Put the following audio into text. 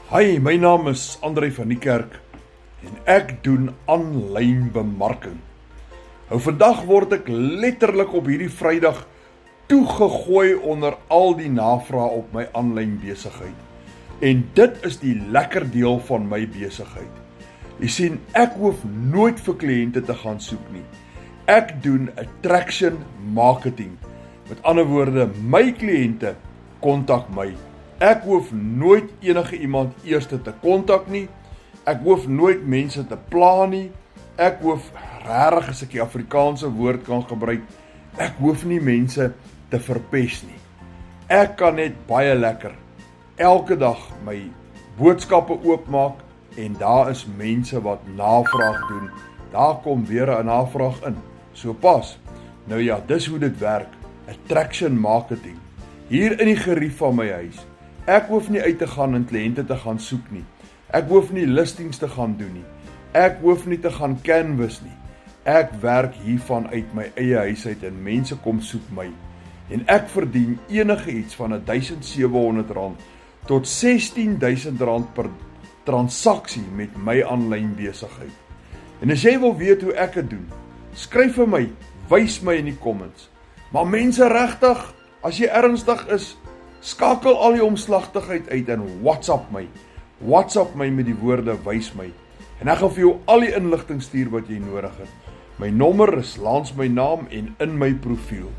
Hi, my naam is André van die Kerk en ek doen aanlyn bemarking. Nou vandag word ek letterlik op hierdie Vrydag toegegooi onder al die navraag op my aanlyn besigheid. En dit is die lekker deel van my besigheid. Jy sien, ek hoef nooit vir kliënte te gaan soek nie. Ek doen attraction marketing. Met ander woorde, my kliënte kontak my. Ek hoef nooit enige iemand eers te kontak nie. Ek hoef nooit mense te pla nie. Ek hoef regtig, as ek die Afrikaanse woord kan gebruik, ek hoef nie mense te verpes nie. Ek kan net baie lekker elke dag my boodskappe oopmaak en daar is mense wat navraag doen. Daar kom weer 'n navraag in. So pas. Nou ja, dis hoe dit werk. Attraction marketing. Hier in die gerief van my huis. Ek hoef nie uit te gaan en kliënte te gaan soek nie. Ek hoef nie listings te gaan doen nie. Ek hoef nie te gaan canvas nie. Ek werk hiervan uit my eie huis uit en mense kom soek my. En ek verdien enige iets van R1,700 tot R16,000 per transaksie met my aanlyn besigheid. En as jy wil weet hoe ek dit doen, skryf vir my, wys my in die comments. Maar mense regtig, as jy ernstig is, skakel al die omslagtigheid uit en WhatsApp my. WhatsApp my met die woorde wys my. En ek gaan vir jou al die inligting stuur wat jy nodig het. My nommer is langs my naam en in my profiel.